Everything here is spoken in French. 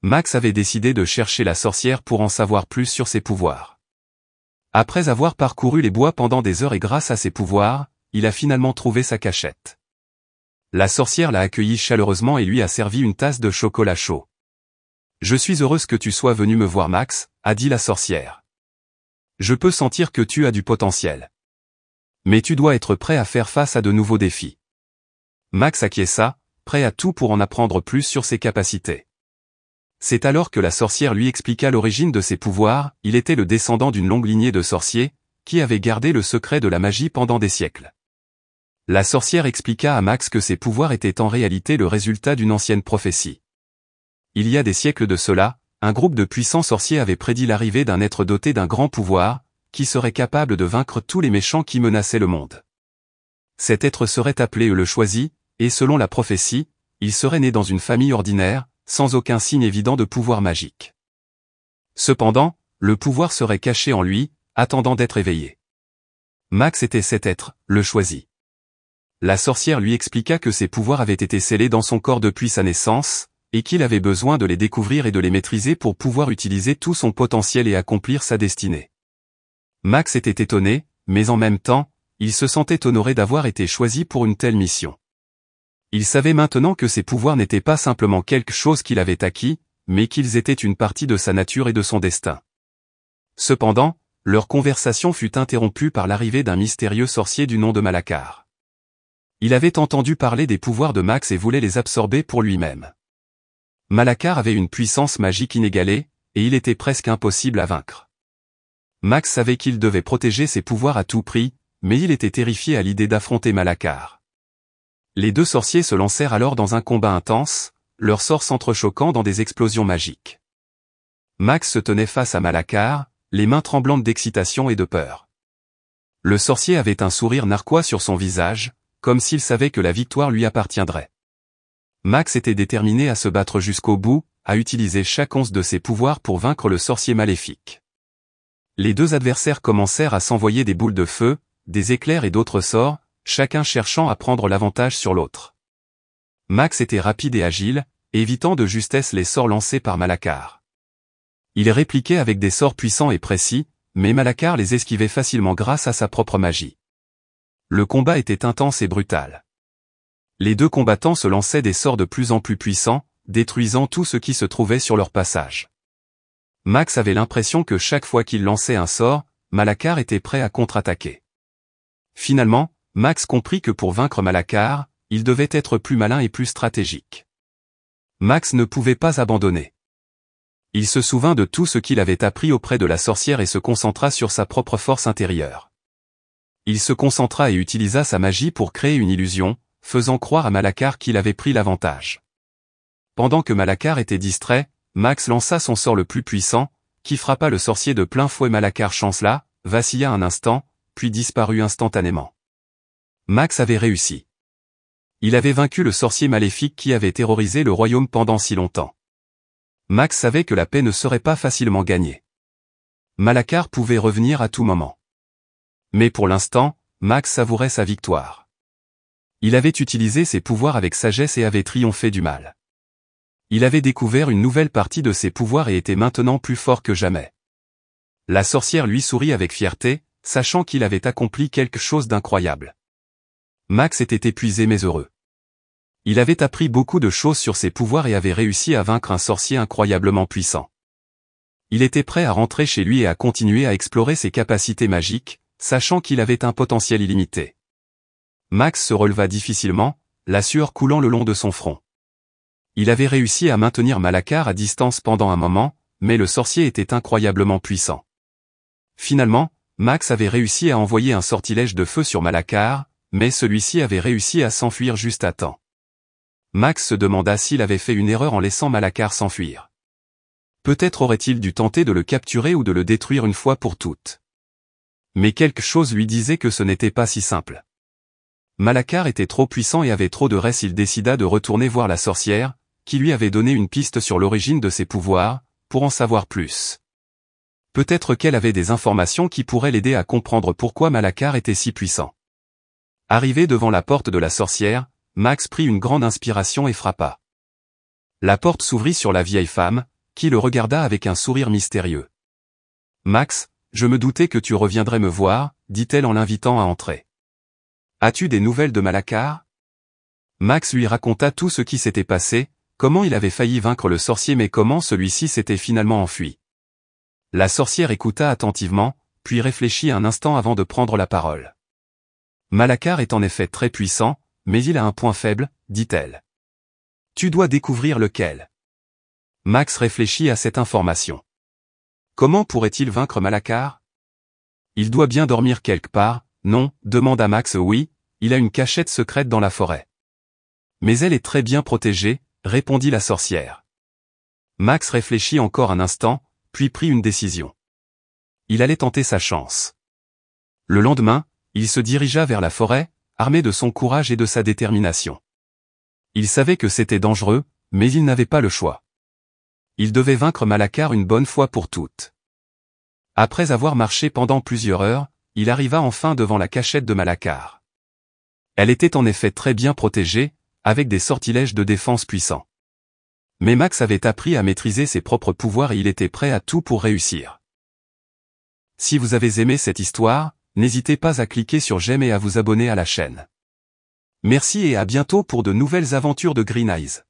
Max avait décidé de chercher la sorcière pour en savoir plus sur ses pouvoirs. Après avoir parcouru les bois pendant des heures et grâce à ses pouvoirs, il a finalement trouvé sa cachette. La sorcière l'a accueilli chaleureusement et lui a servi une tasse de chocolat chaud. « Je suis heureuse que tu sois venu me voir Max », a dit la sorcière. « Je peux sentir que tu as du potentiel. Mais tu dois être prêt à faire face à de nouveaux défis. » Max acquiesça, prêt à tout pour en apprendre plus sur ses capacités. C'est alors que la sorcière lui expliqua l'origine de ses pouvoirs. Il était le descendant d'une longue lignée de sorciers, qui avaient gardé le secret de la magie pendant des siècles. La sorcière expliqua à Max que ses pouvoirs étaient en réalité le résultat d'une ancienne prophétie. Il y a des siècles de cela, un groupe de puissants sorciers avait prédit l'arrivée d'un être doté d'un grand pouvoir, qui serait capable de vaincre tous les méchants qui menaçaient le monde. Cet être serait appelé le Choisi, et selon la prophétie, il serait né dans une famille ordinaire, sans aucun signe évident de pouvoir magique. Cependant, le pouvoir serait caché en lui, attendant d'être éveillé. Max était cet être, le Choisi. La sorcière lui expliqua que ses pouvoirs avaient été scellés dans son corps depuis sa naissance, et qu'il avait besoin de les découvrir et de les maîtriser pour pouvoir utiliser tout son potentiel et accomplir sa destinée. Max était étonné, mais en même temps, il se sentait honoré d'avoir été choisi pour une telle mission. Il savait maintenant que ses pouvoirs n'étaient pas simplement quelque chose qu'il avait acquis, mais qu'ils étaient une partie de sa nature et de son destin. Cependant, leur conversation fut interrompue par l'arrivée d'un mystérieux sorcier du nom de Malacar. Il avait entendu parler des pouvoirs de Max et voulait les absorber pour lui-même. Malacar avait une puissance magique inégalée, et il était presque impossible à vaincre. Max savait qu'il devait protéger ses pouvoirs à tout prix, mais il était terrifié à l'idée d'affronter Malacar. Les deux sorciers se lancèrent alors dans un combat intense, leurs sorts s'entrechoquant dans des explosions magiques. Max se tenait face à Malacar, les mains tremblantes d'excitation et de peur. Le sorcier avait un sourire narquois sur son visage, comme s'il savait que la victoire lui appartiendrait. Max était déterminé à se battre jusqu'au bout, à utiliser chaque once de ses pouvoirs pour vaincre le sorcier maléfique. Les deux adversaires commencèrent à s'envoyer des boules de feu, des éclairs et d'autres sorts, chacun cherchant à prendre l'avantage sur l'autre. Max était rapide et agile, évitant de justesse les sorts lancés par Malacar. Il répliquait avec des sorts puissants et précis, mais Malacar les esquivait facilement grâce à sa propre magie. Le combat était intense et brutal. Les deux combattants se lançaient des sorts de plus en plus puissants, détruisant tout ce qui se trouvait sur leur passage. Max avait l'impression que chaque fois qu'il lançait un sort, Malacar était prêt à contre-attaquer. Finalement, Max comprit que pour vaincre Malacar, il devait être plus malin et plus stratégique. Max ne pouvait pas abandonner. Il se souvint de tout ce qu'il avait appris auprès de la sorcière et se concentra sur sa propre force intérieure. Il se concentra et utilisa sa magie pour créer une illusion, faisant croire à Malacar qu'il avait pris l'avantage. Pendant que Malacar était distrait, Max lança son sort le plus puissant, qui frappa le sorcier de plein fouet. Malacar chancela, vacilla un instant, puis disparut instantanément. Max avait réussi. Il avait vaincu le sorcier maléfique qui avait terrorisé le royaume pendant si longtemps. Max savait que la paix ne serait pas facilement gagnée. Malacar pouvait revenir à tout moment. Mais pour l'instant, Max savourait sa victoire. Il avait utilisé ses pouvoirs avec sagesse et avait triomphé du mal. Il avait découvert une nouvelle partie de ses pouvoirs et était maintenant plus fort que jamais. La sorcière lui sourit avec fierté, sachant qu'il avait accompli quelque chose d'incroyable. Max était épuisé mais heureux. Il avait appris beaucoup de choses sur ses pouvoirs et avait réussi à vaincre un sorcier incroyablement puissant. Il était prêt à rentrer chez lui et à continuer à explorer ses capacités magiques, sachant qu'il avait un potentiel illimité. Max se releva difficilement, la sueur coulant le long de son front. Il avait réussi à maintenir Malacar à distance pendant un moment, mais le sorcier était incroyablement puissant. Finalement, Max avait réussi à envoyer un sortilège de feu sur Malacar, mais celui-ci avait réussi à s'enfuir juste à temps. Max se demanda s'il avait fait une erreur en laissant Malacar s'enfuir. Peut-être aurait-il dû tenter de le capturer ou de le détruire une fois pour toutes. Mais quelque chose lui disait que ce n'était pas si simple. Malacar était trop puissant et avait trop de res. Il décida de retourner voir la sorcière, qui lui avait donné une piste sur l'origine de ses pouvoirs, pour en savoir plus. Peut-être qu'elle avait des informations qui pourraient l'aider à comprendre pourquoi Malacar était si puissant. Arrivé devant la porte de la sorcière, Max prit une grande inspiration et frappa. La porte s'ouvrit sur la vieille femme, qui le regarda avec un sourire mystérieux. « Max, je me doutais que tu reviendrais me voir, dit-elle en l'invitant à entrer. As-tu des nouvelles de Malacar ?» Max lui raconta tout ce qui s'était passé, comment il avait failli vaincre le sorcier mais comment celui-ci s'était finalement enfui. La sorcière écouta attentivement, puis réfléchit un instant avant de prendre la parole. « Malacar est en effet très puissant, mais il a un point faible, dit-elle. Tu dois découvrir lequel. » Max réfléchit à cette information. Comment pourrait-il vaincre Malacar? Il doit bien dormir quelque part, non, demanda Max. Oui, il a une cachette secrète dans la forêt. Mais elle est très bien protégée, répondit la sorcière. Max réfléchit encore un instant, puis prit une décision. Il allait tenter sa chance. Le lendemain, il se dirigea vers la forêt, armé de son courage et de sa détermination. Il savait que c'était dangereux, mais il n'avait pas le choix. Il devait vaincre Malacar une bonne fois pour toutes. Après avoir marché pendant plusieurs heures, il arriva enfin devant la cachette de Malacar. Elle était en effet très bien protégée, avec des sortilèges de défense puissants. Mais Max avait appris à maîtriser ses propres pouvoirs et il était prêt à tout pour réussir. Si vous avez aimé cette histoire, n'hésitez pas à cliquer sur j'aime et à vous abonner à la chaîne. Merci et à bientôt pour de nouvelles aventures de Green Eyes.